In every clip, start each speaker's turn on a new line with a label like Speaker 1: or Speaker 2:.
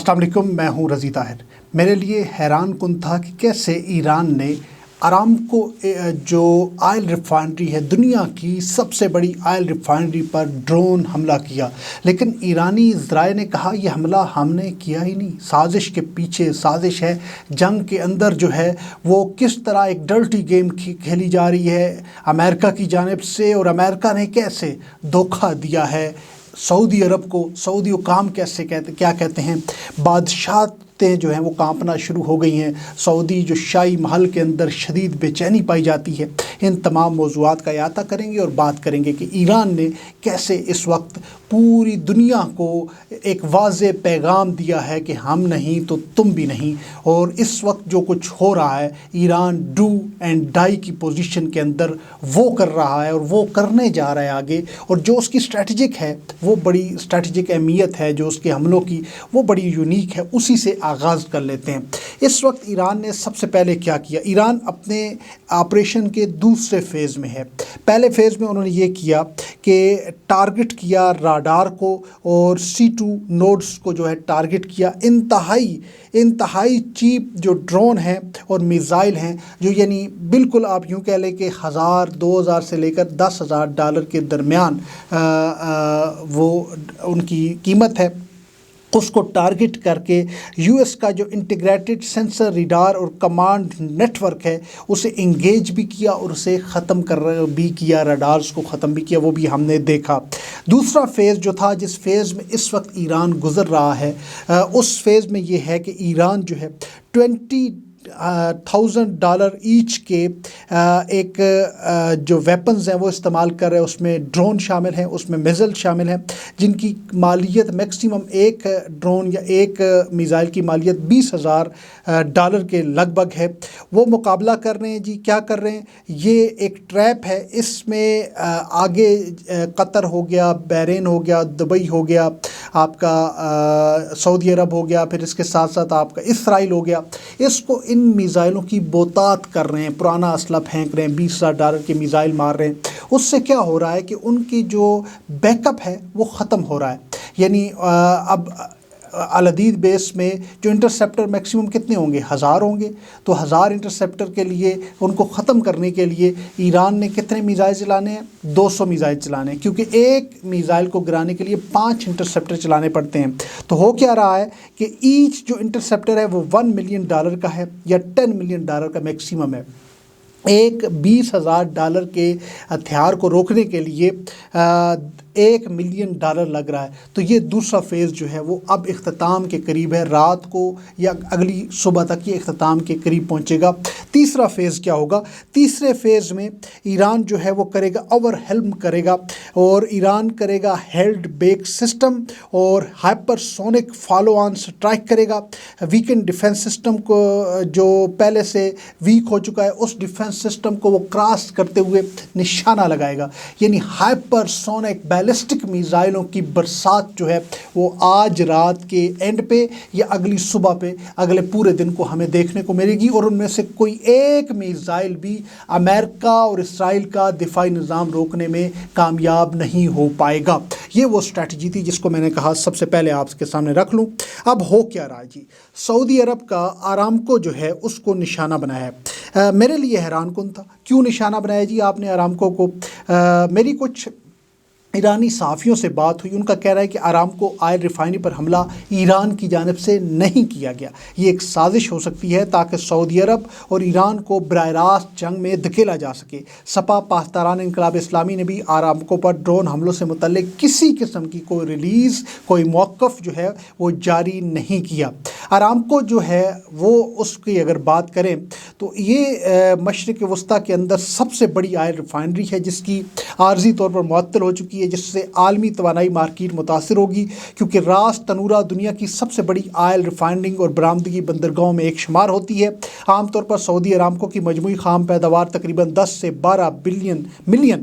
Speaker 1: السلام علیکم، میں ہوں رضی طاہر۔ میرے لیے حیران کن تھا کہ کیسے ایران نے ارامکو جو آئل ریفائنری ہے، دنیا کی سب سے بڑی آئل ریفائنری پر ڈرون حملہ کیا، لیکن ایرانی ذرائع نے کہا یہ حملہ ہم نے کیا ہی نہیں، سازش کے پیچھے سازش ہے۔ جنگ کے اندر جو ہے وہ کس طرح ایک ڈرٹی گیم کھیلی جا رہی ہے امریکہ کی جانب سے، اور امریکہ نے کیسے دھوکہ دیا ہے سعودی عرب کو۔ سعودی حکام کیا کہتے ہیں، بادشاہتیں جو ہیں وہ کانپنا شروع ہو گئی ہیں۔ سعودی جو شاہی محل کے اندر شدید بے چینی پائی جاتی ہے۔ ان تمام موضوعات کا احاطہ کریں گے اور بات کریں گے کہ ایران نے کیسے اس وقت پوری دنیا کو ایک واضح پیغام دیا ہے کہ ہم نہیں تو تم بھی نہیں، اور اس وقت جو کچھ ہو رہا ہے ایران ڈو اینڈ ڈائی کی پوزیشن کے اندر وہ کر رہا ہے اور وہ کرنے جا رہا ہے آگے، اور جو اس کی اسٹریٹجک ہے وہ بڑی اسٹریٹجک اہمیت ہے، جو اس کے حملوں کی وہ بڑی یونیک ہے۔ اسی سے آغاز کر لیتے ہیں۔ اس وقت ایران نے سب سے پہلے کیا کیا؟ ایران اپنے آپریشن کے دوسرے فیز میں ہے۔ پہلے فیز میں انہوں نے یہ کیا کہ ٹارگٹ کیا راڈار کو اور C2 نوڈز کو جو ہے ٹارگٹ کیا۔ انتہائی چیپ جو ڈرون ہیں اور میزائل ہیں، جو یعنی بالکل آپ یوں کہہ لیں کہ 1000-2000 سے لے کر $10,000 کے درمیان وہ ان کی قیمت ہے، اس کو ٹارگٹ کر کے US کا جو انٹیگریٹڈ سینسر ریڈار اور کمانڈ نیٹ ورک ہے اسے انگیج بھی کیا اور اسے ختم بھی کیا، راڈارز کو ختم بھی کیا، وہ بھی ہم نے دیکھا۔ دوسرا فیز جو تھا، جس فیز میں اس وقت ایران گزر رہا ہے، اس فیز میں یہ ہے کہ ایران جو ہے $20,000 ایچ کے ایک جو ویپنز ہیں وہ استعمال کر رہے ہیں۔ اس میں ڈرون شامل ہیں، اس میں میزل شامل ہیں، جن کی مالیت میکسیمم ایک ڈرون یا ایک میزائل کی مالیت $20,000 کے لگ بھگ ہے۔ وہ مقابلہ کر رہے ہیں جی، کیا کر رہے ہیں؟ یہ ایک ٹریپ ہے، اس میں آگے قطر ہو گیا، بحرین ہو گیا، دبئی ہو گیا، آپ کا سعودی عرب ہو گیا، پھر اس کے ساتھ ساتھ آپ کا اسرائیل ہو گیا، اس کو ان میزائلوں کی بوتات کر رہے ہیں، پرانا اسلحہ پھینک رہے ہیں، $20,000 کے میزائل مار رہے ہیں۔ اس سے کیا ہو رہا ہے کہ ان کی جو بیک اپ ہے وہ ختم ہو رہا ہے۔ یعنی اب الحدید بیس میں جو انٹرسیپٹر میکسیمم کتنے ہوں گے؟ 1000 ہوں گے، تو 1000 انٹرسیپٹر کے لیے ان کو ختم کرنے کے لیے ایران نے کتنے میزائل چلانے ہیں؟ 200 میزائل چلانے ہیں، کیونکہ ایک میزائل کو گرانے کے لیے 5 انٹرسیپٹر چلانے پڑتے ہیں۔ تو ہو کیا رہا ہے کہ ایچ جو انٹرسیپٹر ہے وہ $1 ملین کا ہے یا $10 ملین کا میکسیمم ہے۔ ایک $20,000 کے ہتھیار کو روکنے کے لیے $1 ملین لگ رہا ہے۔ تو یہ دوسرا فیز جو ہے وہ اب اختتام کے قریب ہے، رات کو یا اگلی صبح تک یہ اختتام کے قریب پہنچے گا۔ تیسرا فیز کیا ہوگا؟ تیسرے فیز میں ایران جو ہے وہ کرے گا اوور ہیلم کرے گا، اور ایران کرے گا ہیلڈ بیک سسٹم اور hyper sonic follow on strike کرے گا۔ ویکن ڈیفنس سسٹم کو جو پہلے سے ویک ہو چکا ہے، اس ڈیفنس سسٹم کو وہ کراس کرتے ہوئے نشانہ لگائے گا۔ یعنی ہائپر سونک بیلسٹک میزائلوں کی برسات جو ہے وہ آج رات کے اینڈ پہ یا اگلی صبح پہ اگلے پورے دن کو ہمیں دیکھنے کو ملے گی، اور ان میں سے کوئی ایک میزائل بھی امریکہ اور اسرائیل کا دفاعی نظام روکنے میں کامیاب نہیں ہو پائے گا۔ یہ وہ اسٹریٹجی تھی جس کو میں نے کہا سب سے پہلے آپ کے سامنے رکھ لوں۔ اب ہو کیا رہا جی؟ سعودی عرب کا آرامکو جو ہے اس کو نشانہ بنایا ہے۔ میرے لیے حیران کن تھا، کیوں نشانہ بنایا جی آپ نے آرامکو کو؟ میری کچھ ایرانی صحافیوں سے بات ہوئی، ان کا کہہ رہا ہے کہ آرامکو آئل ریفائنری پر حملہ ایران کی جانب سے نہیں کیا گیا، یہ ایک سازش ہو سکتی ہے تاکہ سعودی عرب اور ایران کو براہ راست جنگ میں دھکیلا جا سکے۔ سپا پاسداران انقلاب اسلامی نے بھی آرامکو پر ڈرون حملوں سے متعلق کسی قسم کی کوئی ریلیز، کوئی موقف جو ہے وہ جاری نہیں کیا۔ آرامکو جو ہے وہ اس کی اگر بات کریں تو یہ مشرق وسطیٰ کے اندر سب سے بڑی آئل ریفائنری ہے، جس کی عارضی طور پر معطل ہو چکی ہے، جس سے عالمی توانائی مارکیٹ متاثر ہوگی، کیونکہ راس تنورہ دنیا کی سب سے بڑی آئل ریفائننگ اور برآمدگی بندرگاہوں میں ایک شمار ہوتی ہے۔ عام طور پر سعودی آرامکو کی مجموعی خام پیداوار تقریباً 10 سے 12 ملین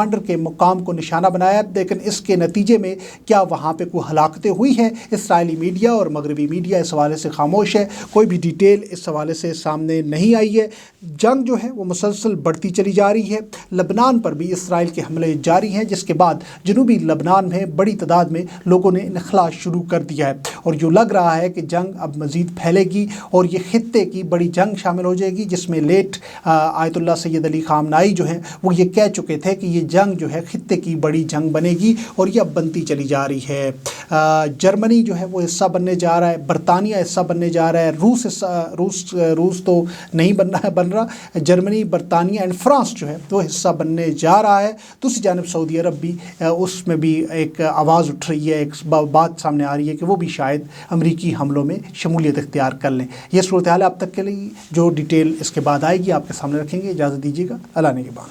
Speaker 1: کمانڈر کے مقام کو نشانہ بنایا، لیکن اس کے نتیجے میں کیا وہاں پہ کوئی ہلاکتیں ہوئی ہیں؟ اسرائیلی میڈیا اور مغربی میڈیا اس حوالے سے خاموش ہے، کوئی بھی ڈیٹیل اس حوالے سے سامنے نہیں آئی ہے۔ جنگ جو ہے وہ مسلسل بڑھتی چلی جا رہی ہے، لبنان پر بھی اسرائیل کے حملے جاری ہیں، جس کے بعد جنوبی لبنان میں بڑی تعداد میں لوگوں نے انخلاء شروع کر دیا ہے، اور جو لگ رہا ہے کہ جنگ اب مزید پھیلے گی اور یہ خطے کی بڑی جنگ شامل ہو جائے گی، جس میں لیٹ آیت اللہ سید علی خامنائی جو ہیں وہ یہ کہہ چکے تھے کہ یہ جنگ جو ہے خطے کی بڑی جنگ بنے گی، اور یہ اب بنتی چلی جا رہی ہے۔ جرمنی جو ہے وہ حصہ بننے جا رہا ہے، برطانیہ حصہ بننے جا رہا ہے، روس تو نہیں بن رہا، جرمنی، برطانیہ اینڈ فرانس جو ہے وہ حصہ بننے جا رہا ہے۔ دوسری جانب سعودی عرب بھی اس میں بھی ایک آواز اٹھ رہی ہے، ایک بات سامنے آ رہی ہے کہ وہ بھی شاید امریکی حملوں میں شمولیت اختیار کر لیں۔ یہ صورتحال اب تک کے لیے جو ڈیٹیل اس کے بعد آئے گی آپ کے سامنے رکھیں گے۔ اجازت دیجیے گا، اللہ نگہبان۔